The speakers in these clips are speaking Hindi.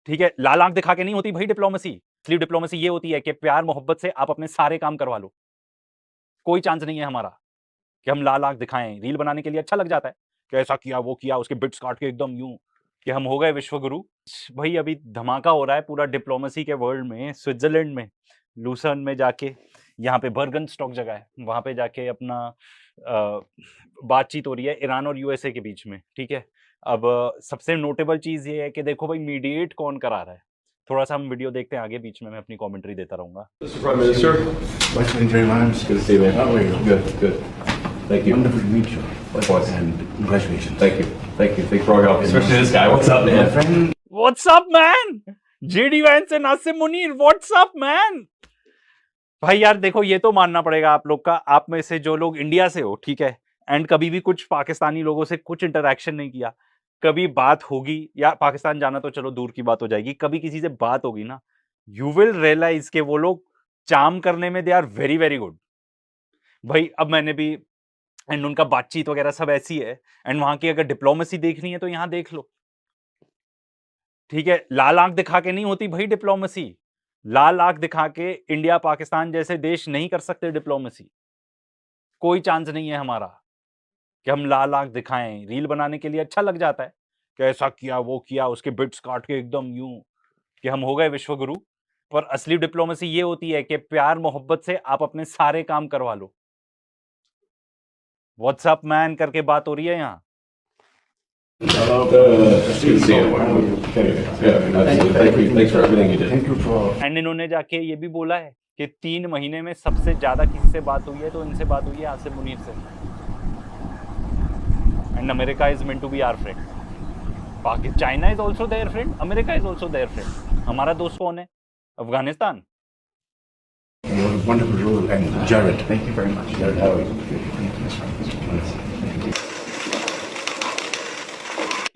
ठीक है, लाल आंख दिखा के नहीं होती भाई डिप्लोमेसी। असली डिप्लोमेसी ये होती है कि प्यार मोहब्बत से आप अपने सारे काम करवा लो। कोई चांस नहीं है हमारा कि हम लाल आंख दिखाएं। रील बनाने के लिए अच्छा लग जाता है कि ऐसा किया वो किया, उसके बिट्स काट के एकदम यूं कि हम हो गए विश्वगुरु। भाई अभी धमाका हो रहा है पूरा डिप्लोमेसी के वर्ल्ड में, स्विट्जरलैंड में लूसन में जाके, यहाँ पे बर्गन स्टॉक जगह है, वहां पे जाके अपना बातचीत हो रही है ईरान और यूएसए के बीच में। ठीक है, अब सबसे नोटेबल चीज ये है कि देखो भाई मीडिएट कौन करा रहा है। थोड़ा सा हम वीडियो देखते हैं, आगे बीच में मैं अपनी कमेंट्री देता रहूंगा। Mr. Prime Minister, Vice Secretary Lance. good to see you, man. How are you? Good, good. Thank you. Wonderful to meet you. Likewise. And congratulations. Thank you. Thank you. Thank you for all your help. Especially this guy. What's up, My man? friend. What's up, man? JD Vance and Asim Munir, what's up, man? भाई यार देखो, ये तो मानना पड़ेगा आप लोग का, आप में से जो लोग इंडिया से हो, ठीक है, एंड कभी भी कुछ पाकिस्तानी लोगों से कुछ इंटरेक्शन नहीं किया, कभी बात होगी, या पाकिस्तान जाना तो चलो दूर की बात हो जाएगी, कभी किसी से बात होगी ना, यू विल रियलाइज के वो लोग चार्म करने में they are very very good. भाई अब मैंने भी, एंड उनका बातचीत वगैरह सब ऐसी है, एंड वहां की अगर डिप्लोमेसी देखनी है तो यहां देख लो। ठीक है, लाल आंख दिखा के नहीं होती भाई डिप्लोमेसी। लाल आंख दिखा के इंडिया पाकिस्तान जैसे देश नहीं कर सकते डिप्लोमेसी। कोई चांस नहीं है हमारा कि हम लाल आंख दिखाएं। रील बनाने के लिए अच्छा लग जाता है कि ऐसा किया वो किया, उसके बिट्स काट के एकदम यूं कि हम हो गए विश्वगुरु। पर असली डिप्लोमेसी ये होती है कि प्यार मोहब्बत से आप अपने सारे काम करवा लो। व्हाट्सअप मैन करके बात हो रही है यहाँ। Good to see you. Yeah, absolutely. Thank you. Thanks for everything you did. Thank you for. And इन्होंने जाके ये भी बोला है कि 3 महीने में सबसे ज्यादा किसी से बात हुई है तो इनसे बात हुई है, आसिम मुनीर से। And America is meant to be our friend. Pakistan, China is also their friend, America is also their friend. हमारा दोस्त कौन है? Afghanistan. Your wonderful role. And Jared. Thank you very much. Jared, how are you?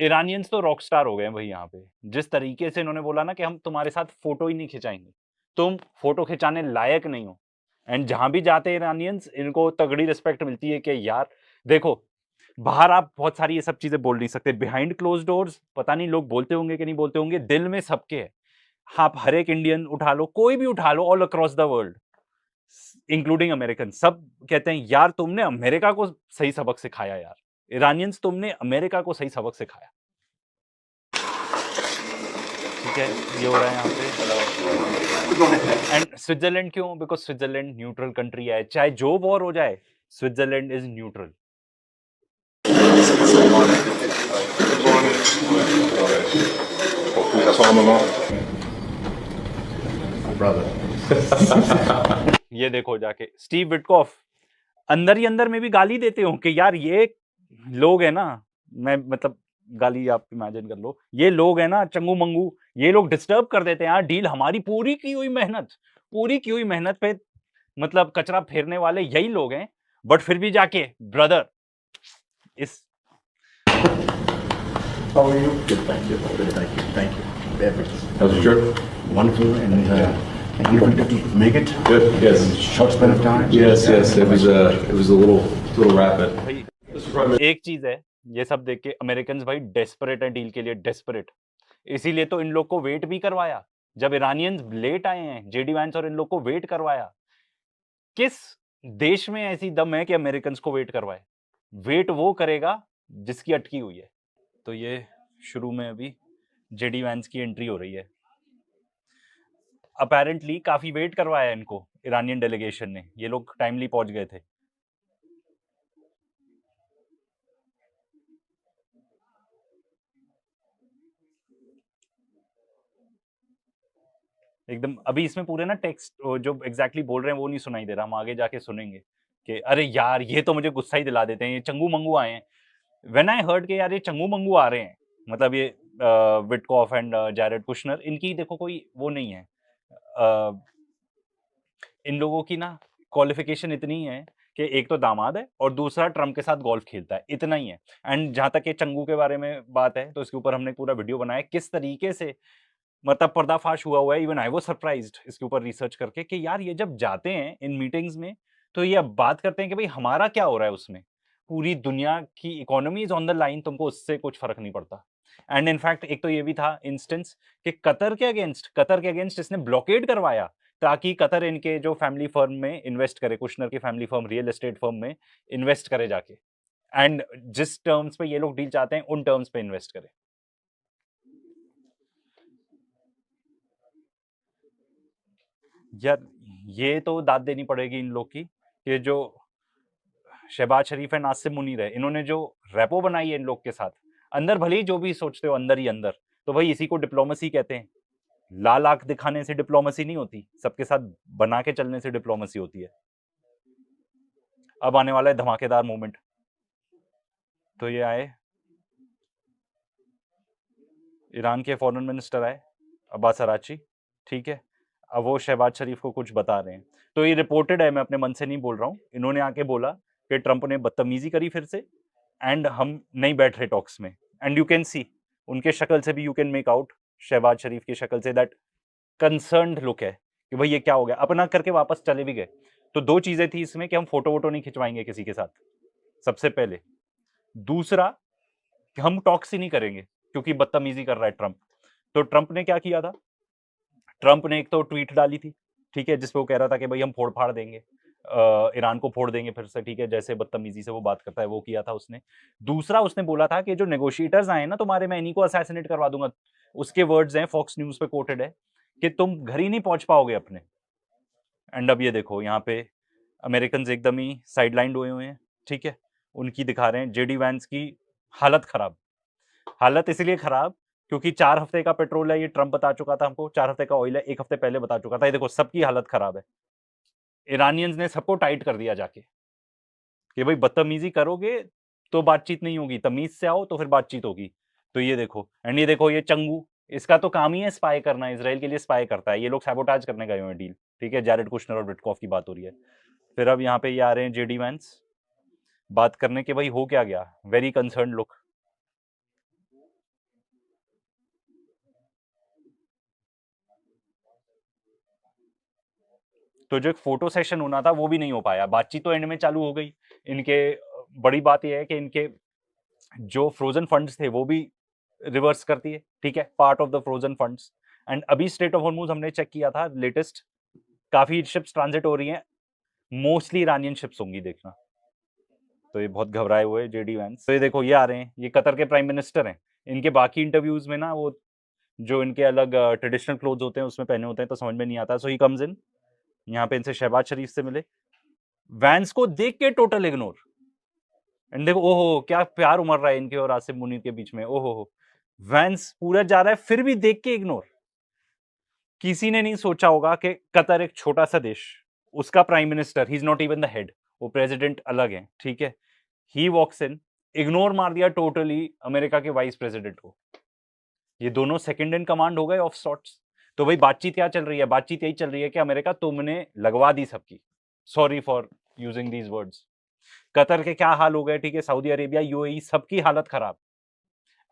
Iranians तो रॉक स्टार हो गए हैं भाई यहाँ पे। जिस तरीके से इन्होंने बोला ना कि हम तुम्हारे साथ फोटो ही नहीं खिंचाएंगे, तुम फोटो खिंचाने लायक नहीं हो। एंड जहां भी जाते हैं ईरानियंस, इनको तगड़ी रिस्पेक्ट मिलती है कि यार देखो, बाहर आप बहुत सारी ये सब चीजें बोल नहीं सकते, बिहाइंड क्लोज डोर्स पता नहीं लोग बोलते होंगे कि नहीं बोलते होंगे, दिल में सबके है। आप हर एक इंडियन उठा लो, कोई भी उठा लो, all across the world including American, सब कहते हैं यार तुमने अमेरिका को सही सबक सिखाया यार, ईरानियंस तुमने अमेरिका को सही सबक सिखाया। ठीक है, ये हो रहा है यहाँ पे। एंड स्विट्जरलैंड क्यों? बिकॉज स्विट्जरलैंड न्यूट्रल कंट्री है, चाहे जो वॉर हो जाए स्विट्जरलैंड इज न्यूट्रल। Brother. ये देखो जाके स्टीव विटकॉफ अंदर ही अंदर में भी गाली देते हो कि यार ये लोग है ना, मैं मतलब गाली आप इमेजिन कर लो, ये लोग है ना चंगू मंगू, ये लोग डिस्टर्ब कर देते हैं यार डील, हमारी पूरी की हुई मेहनत पे मतलब कचरा फेरने वाले यही लोग हैं। बट फिर भी जाके ब्रदर इस How are you? Good, thank you. Good, thank you. Thank you. Perfect. How's your trip? Wonderful and wonderful to make it. Good. Yes. In a short span of time. Yes. It was a little rapid. भाई Mr. Prime Minister. एक चीज है, ये सब देख के अमेरिकन भाई डेस्परेट है डील के लिए, डेस्परेट। इसीलिए तो इन लोग को वेट भी करवाया, जब ईरानियंस लेट आए हैं जेडी वैंस और इन लोग को वेट करवाया। किस देश में ऐसी दम है कि अमेरिकन को वेट करवाए? वेट वो करेगा जिसकी अटकी हुई है। तो ये शुरू में अभी जेडी वैंस की एंट्री हो रही है। अपेरेंटली काफी वेट करवाया इनको ईरानियन डेलीगेशन ने, ये लोग टाइमली पहुंच गए थे। एकदम अभी इसमें पूरे ना टेक्स्ट जो एग्जैक्टली बोल रहे हैं वो नहीं सुनाई दे रहा, हम आगे जाके सुनेंगे कि अरे यार ये तो मुझे गुस्सा ही दिला देते हैं, ये चंगू मंगू आए हैं। व्हेन आई हर्ड के यार ये चंगू मंगू आ रहे हैं, मतलब ये विटकॉफ एंड जैरेड कुशनर, इनकी देखो कोई वो नहीं है, इन लोगों की ना क्वालिफिकेशन इतनी है कि एक तो दामाद है और दूसरा ट्रम्प के साथ गोल्फ खेलता है, इतना ही है। एंड जहां तक ये चंगू के बारे में बात है तो इसके ऊपर हमने पूरा वीडियो बनाया किस तरीके से मतलब पर्दाफाश हुआ है। इवन आई वाज सरप्राइज्ड इसके ऊपर रिसर्च करके कि यार ये जब जाते हैं इन मीटिंग्स में तो ये अब बात करते हैं कि भाई हमारा क्या हो रहा है उसमें, पूरी दुनिया की economy is on the line, तुमको उससे कुछ फर्क नहीं पड़ता। एंड इनफैक्ट एक तो ये भी था इंस्टेंस कि कतर के अगेंस्ट इसने ब्लॉकेड करवाया ताकि कतर इनके जो फैमिली फर्म में इन्वेस्ट करे, कुशनर की family firm real estate firm में इन्वेस्ट करे जाके, एंड जिस टर्म्स पे ये लोग डील चाहते हैं उन टर्म्स पे इन्वेस्ट करे। यार ये तो दाद देनी पड़ेगी इन लोग की कि जो शहबाज शरीफ है, नासिम मुनीर है, इन्होंने जो रेपो बनाई है इन लोग के साथ, अंदर भले ही जो भी सोचते हो अंदर ही अंदर, तो भाई इसी को डिप्लोमेसी कहते हैं। लाल आंख दिखाने से डिप्लोमेसी नहीं होती, सबके साथ बना के चलने से डिप्लोमेसी होती है। अब आने वाला है धमाकेदार मोमेंट। तो ये आए ईरान के फॉरेन मिनिस्टर आए अब्बास अराची, ठीक है। अब वो शहबाज शरीफ को कुछ बता रहे हैं, तो ये रिपोर्टेड है, मैं अपने मन से नहीं बोल रहा हूँ। इन्होंने आके बोला कि ट्रंप ने बदतमीजी करी फिर से एंड हम नहीं बैठ रहे टॉक्स में। एंड यू कैन सी उनके शक्ल से भी, you can make out Shahbaz Sharif की शक्ल से दैट कंसर्न्ड लुक है कि भाई ये क्या हो गया। अपना करके वापस चले भी गए। तो दो चीजें थी इसमें कि हम फोटो वोटो नहीं खिंचवाएंगे किसी के साथ, सबसे पहले। दूसरा कि हम टॉक्स ही नहीं करेंगे क्योंकि बदतमीजी कर रहा है ट्रंप। तो ट्रंप ने क्या किया था, ट्रंप ने एक तो ट्वीट डाली थी, ठीक है, जिसपे वो कह रहा था कि भाई हम फोड़ फाड़ देंगे, ईरान को फोड़ देंगे फिर से, ठीक है, जैसे बदतमीजी से वो बात करता है वो किया था उसने। दूसरा उसने बोला था कि जो नेगोशिएटर्स आए ना तुम्हारे, मैं इन्हीं को असैसिनेट करवा दूंगा। उसके वर्ड्स हैं, फॉक्स न्यूज पे कोटेड है कि तुम घर ही नहीं पहुंच पाओगे अपने। एंड अब ये देखो यहाँ पे अमेरिकन एकदम ही साइडलाइंड हुए हुए हैं, ठीक है। उनकी दिखा रहे हैं जेडी वैंस की हालत खराब। हालत इसलिए खराब क्योंकि 4 हफ्ते का पेट्रोल है, ये ट्रंप बता चुका था हमको, 4 हफ्ते का ऑयल है, 1 हफ्ते पहले बता चुका था। ये देखो सबकी हालत खराब है। ईरानियंस ने सबको टाइट कर दिया जाके कि भाई बदतमीजी करोगे तो बातचीत नहीं होगी, तमीज से आओ तो फिर बातचीत होगी। तो ये देखो, एंड ये देखो ये चंगू, इसका तो काम ही है स्पाई करना, इसराइल के लिए स्पाई करता है। ये लोग सैबोटाज करने गए हुए हैं डील, ठीक है। जैरेड कुशनर और विटकॉफ की बात हो रही है। फिर अब यहाँ पे ये आ रहे हैं जेडी वैंस बात करने के, भाई हो क्या गया, वेरी कंसर्न लुक। तो जो एक फोटो सेशन होना था वो भी नहीं हो पाया, बातचीत तो एंड में चालू हो गई इनके। बड़ी बात यह है कि इनके जो फ्रोजन फंड्स थे वो भी रिवर्स कर दिए, ठीक है, part of the frozen funds. And अभी स्ट्रेट ऑफ हॉर्मुज हमने चेक किया था लेटेस्ट, काफी शिप्स ट्रांजिट हो रही हैं, मोस्टली ईरानियन शिप्स होंगी, देखना। तो ये बहुत घबराए हुए जेडी वैंस। तो ये देखो ये आ रहे हैं, ये कतर के प्राइम मिनिस्टर हैं। इनके बाकी इंटरव्यूज में ना वो जो इनके अलग ट्रेडिशनल क्लोथ्स होते हैं उसमें पहने होते हैं, तो समझ में नहीं आता। सो ही कम्स इन, यहाँ पे इनसे शहबाज शरीफ से मिले, वैंस को देख के टोटल इग्नोर। एंड देखो ओहो क्या प्यार उमड़ रहा है इनके और आसिम मुनीर के बीच में, ओहो। वैंस पूरा जा रहा है फिर भी देख के इग्नोर। किसी ने नहीं सोचा होगा कि कतर एक छोटा सा देश, उसका prime minister, he is not even the head, वो प्रेसिडेंट अलग है, ठीक है। ही वॉक्स इन, इग्नोर मार दिया टोटली अमेरिका के वाइस प्रेसिडेंट को। ये दोनों सेकंड इन कमांड हो गए ऑफ सॉर्ट्स। तो भाई बातचीत क्या चल रही है, बातचीत यही चल रही है कि अमेरिका तुमने लगवा दी सबकी, sorry for using these words. Qatar के क्या हाल हो गए, ठीक है, सऊदी अरेबिया, यूएई, सबकी हालत खराब।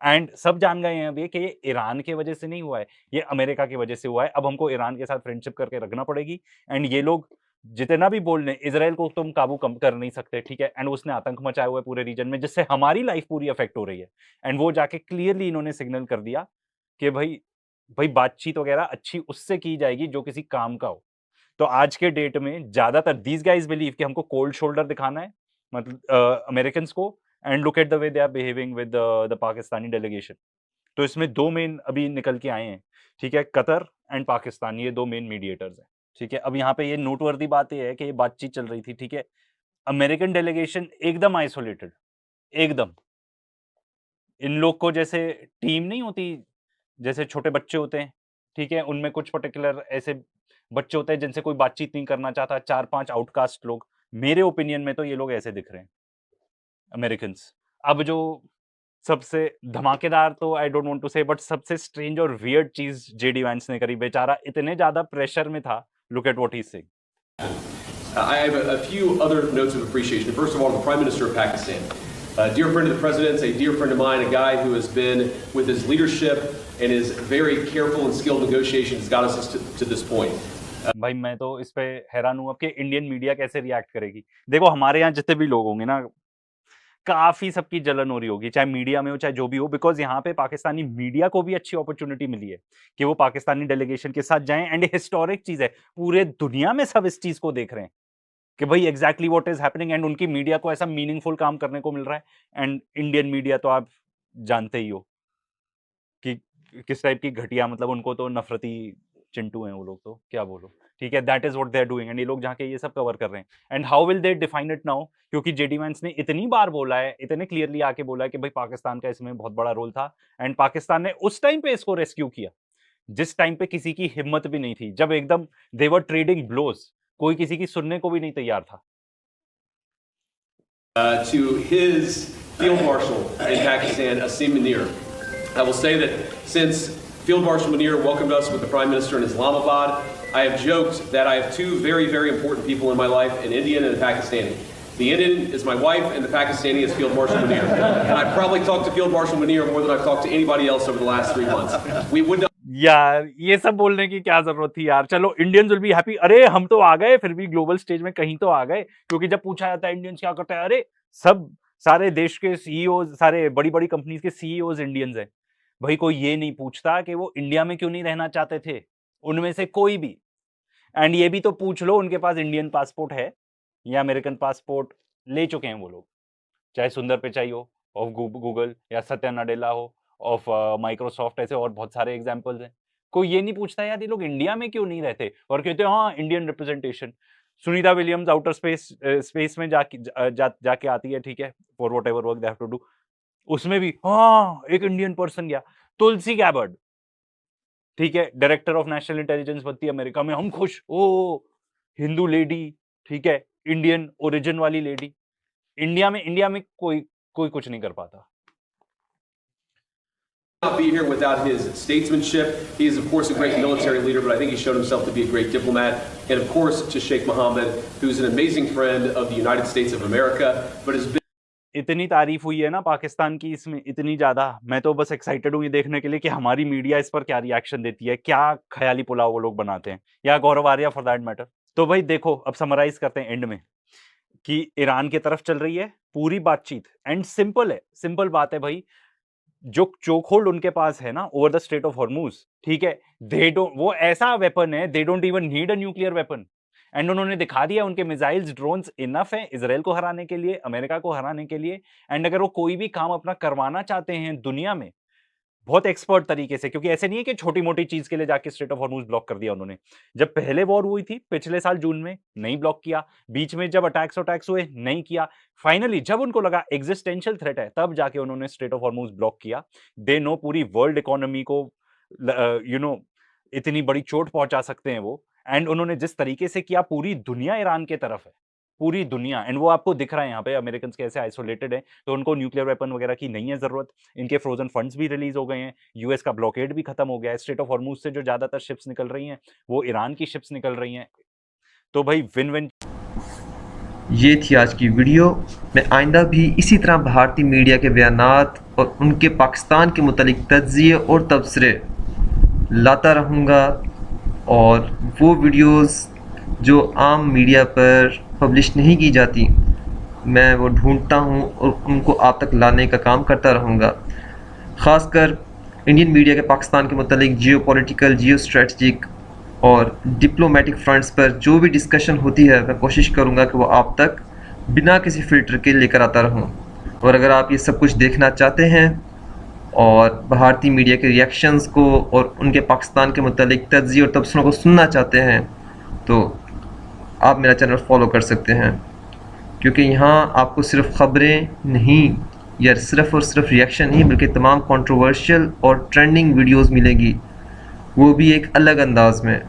एंड सब जान गए हैं अभी कि ये ईरान की वजह से नहीं हुआ है, ये अमेरिका की वजह से हुआ है। अब हमको ईरान के साथ फ्रेंडशिप करके रखना पड़ेगी। एंड ये लोग जितना भी बोल रहे, इजराइल को तुम काबू कम कर नहीं सकते, ठीक है। एंड उसने आतंक मचाया हुआ है पूरे रीजन में, जिससे हमारी लाइफ पूरी अफेक्ट हो रही है। एंड वो जाके क्लियरली इन्होंने सिग्नल कर दिया कि भाई बातचीत वगैरह अच्छी उससे की जाएगी जो किसी काम का हो। तो आज के डेट में ज्यादातर दीज गाइज बिलीव कि हमको कोल्ड शोल्डर दिखाना है, मतलब अमेरिकन को, and look at the way they are behaving with the Pakistani delegation. तो इसमें दो मेन अभी निकल के आए हैं, ठीक है, कतर एंड पाकिस्तान, ये दो मेन मीडिएटर्स हैं, ठीक है। अब यहाँ पे ये नोटवर्दी बात ये है कि ये बातचीत चल रही थी, ठीक है, अमेरिकन डेलीगेशन एकदम आइसोलेटेड, एकदम। इन लोग को जैसे टीम नहीं होती, जैसे छोटे बच्चे होते हैं, ठीक है, उनमें कुछ पर्टिकुलर ऐसे बच्चे होते हैं जिनसे कोई बातचीत नहीं करना चाहता, 4-5 आउटकास्ट लोग। मेरे ओपिनियन में तो ये लोग ऐसे दिख रहे हैं अमेरिकन। अब जो सबसे धमाकेदार, तो आई डोंट वांट टू से, बट सबसे स्ट्रेंज और वियर्ड चीज जेडी वैंस ने करी, बेचारा इतने ज्यादा प्रेशर में था। Look at what he is saying. I have a few other notes of appreciation. First of all, the Prime Minister of Pakistan, a dear friend of the President's, a dear friend of mine, a guy who has been with his leadership and his very careful and skilled negotiations got us to this point. भाई मैं तो इस पे हैरान हूँ अब कि इंडियन मीडिया कैसे रिएक्ट करेगी। देखो हमारे यहाँ जितने भी लोग होंगे ना, काफी सबकी जलन हो रही होगी, चाहे मीडिया में हो चाहे जो भी हो, बिकॉज यहाँ पे पाकिस्तानी मीडिया को भी अच्छी अपॉर्चुनिटी मिली है कि वो पाकिस्तानी डेलीगेशन के साथ जाएं। एंड हिस्टोरिक चीज है, पूरे दुनिया में सब इस चीज को देख रहे हैं कि भाई exactly what is happening, and उनकी मीडिया को ऐसा मीनिंगफुल काम करने को मिल रहा है। एंड इंडियन मीडिया तो आप जानते ही हो कि किस टाइप की घटिया, मतलब उनको तो नफरती चिंटू हैं वो लोग, तो क्या बोलो, ठीक है। That is what they are doing, and ये लोग जाके ये सब कवर कर रहे हैं। And how will they define it now, क्योंकि जेडी वैंस ने इतनी बार बोला है, इतने क्लियरली आके बोला है कि भाई पाकिस्तान का इसमें बहुत बड़ा रोल था, एंड पाकिस्तान ने उस टाइम पे इसको रेस्क्यू किया जिस टाइम पे किसी की हिम्मत भी नहीं थी, जब एकदम दे वर ट्रेडिंग ब्लोज, कोई किसी की सुनने को भी नहीं तैयार था। To his Field Marshal in Pakistan, Asim Munir, I will say that since Field Marshal Munir welcomed us with the Prime Minister in Islamabad, I have joked that I have two very, very important people in my life, an Indian and a Pakistani. The Indian is my wife, and the Pakistani is Field Marshal Munir. And I've probably talked to Field Marshal Munir more than I've talked to anybody else over the last 3 months. We would not. यार ये सब बोलने की क्या जरूरत थी यार, चलो इंडियंस विल बी हैप्पी, अरे हम तो आ गए, फिर भी ग्लोबल स्टेज में कहीं तो आ गए, क्योंकि जब पूछा जाता है इंडियंस क्या करते हैं, अरे सब सारे देश के सीईओ, सारे बड़ी बड़ी कंपनीज के सीईओ इंडियंस हैं। भाई कोई ये नहीं पूछता कि वो इंडिया में क्यों नहीं रहना चाहते थे, उनमें से कोई भी। एंड ये भी तो पूछ लो उनके पास इंडियन पासपोर्ट है या अमेरिकन पासपोर्ट ले चुके हैं वो लोग, चाहे सुंदर पिचाई हो ऑफ गूगल या सत्या नडेला हो ऑफ माइक्रोसॉफ्ट, ऐसे और बहुत सारे एग्जांपल्स हैं। कोई ये नहीं पूछता यार ये लोग इंडिया में क्यों नहीं रहते, और कहते हैं हाँ Indian representation. Sunita Williams outer space में जाके आती है, ठीक है, for whatever work they have to do, उसमें भी हाँ एक इंडियन पर्सन गया। तुलसी गैबर्ड, ठीक है, डायरेक्टर ऑफ नेशनल इंटेलिजेंस बनती है अमेरिका में, हम खुश, ओ हिंदू लेडी, ठीक है, इंडियन ओरिजिन वाली लेडी। इंडिया में कोई कुछ नहीं कर पाता। Not be here without his statesmanship. He is, of course, a great military leader, but I think he showed himself to be a great diplomat. And, of course, to Sheikh Mohammed, who's an amazing friend of the United States of America, but has been. इतनी तारीफ हुई है ना पाकिस्तान की इसमें, इतनी ज्यादा, मैं तो बस एक्साइटेड हूँ ये देखने के लिए कि हमारी मीडिया इस पर क्या रिएक्शन देती है, क्या ख्याली पुलाव वो लोग बनाते हैं, या गौरव आर्या फॉर दैट मैटर। तो भाई देखो, अब समराइज करते हैं एंड में कि ईरान की तरफ चल रही है पूरी बातचीत, एंड सिंपल है, सिंपल बात है भाई, जो चोकहोल्ड उनके पास है ना over the straight of Hormuz, ठीक है, दे डोंट, वो ऐसा वेपन है, they don't even need a nuclear weapon. And उन्होंने दिखा दिया उनके मिसाइल्स, ड्रोन्स इनफ है इजराइल को हराने के लिए, अमेरिका को हराने के लिए। एंड अगर वो कोई भी काम अपना करवाना चाहते हैं दुनिया में बहुत एक्सपर्ट तरीके से, क्योंकि ऐसे नहीं है कि छोटी मोटी चीज के लिए जाके स्ट्रेट ऑफ हॉर्मूज ब्लॉक कर दिया उन्होंने। जब पहले वॉर हुई थी पिछले साल जून में, नहीं ब्लॉक किया, बीच में जब अटैक्स हुए नहीं किया, फाइनली जब उनको लगा एग्जिस्टेंशियल थ्रेट है तब जाके उन्होंने स्ट्रेट ऑफ हॉर्मूज ब्लॉक किया। दे नो पूरी वर्ल्ड इकोनॉमी को इतनी बड़ी चोट पहुंचा सकते हैं वो, एंड उन्होंने जिस तरीके से किया, पूरी दुनिया ईरान के तरफ है, पूरी दुनिया। एंड वो आपको दिख रहा है यहाँ पे अमेरिकन कैसे आइसोलेटेड है, तो उनको न्यूक्लियर वेपन वगैरह की नहीं है जरूरत। इनके फ्रोजन फंड्स भी रिलीज हो गए हैं, यूएस का ब्लॉकेड भी खत्म हो गया है, स्ट्रेट ऑफ हॉर्मूज से जो ज्यादातर शिप्स निकल रही हैं वो ईरान की शिप्स निकल रही हैं। तो भाई विन विन। ये थी आज की वीडियो। मैं आइंदा भी इसी तरह भारतीय मीडिया के बयानात और उनके पाकिस्तान के मुतालिक तज्ज़िये और तबसरे लाता रहूँगा, और वो वीडियोस जो आम मीडिया पर पब्लिश नहीं की जाती मैं वो ढूंढता हूँ और उनको आप तक लाने का काम करता रहूँगा। ख़ासकर इंडियन मीडिया के पाकिस्तान के मुतालिक जियोपॉलिटिकल, जियो स्ट्रेटजिक और डिप्लोमेटिक फ्रंट्स पर जो भी डिस्कशन होती है मैं कोशिश करूँगा कि वो आप तक बिना किसी फ़िल्टर के लेकर आता रहूँ। और अगर आप ये सब कुछ देखना चाहते हैं और भारतीय मीडिया के रिएक्शंस को और उनके पाकिस्तान के मुतालिक तज्ज़िये और तबसरों को सुनना चाहते हैं तो आप मेरा चैनल फॉलो कर सकते हैं, क्योंकि यहाँ आपको सिर्फ ख़बरें नहीं या सिर्फ और सिर्फ रिएक्शन नहीं बल्कि तमाम कंट्रोवर्शियल और ट्रेंडिंग वीडियोस मिलेगी, वो भी एक अलग अंदाज में।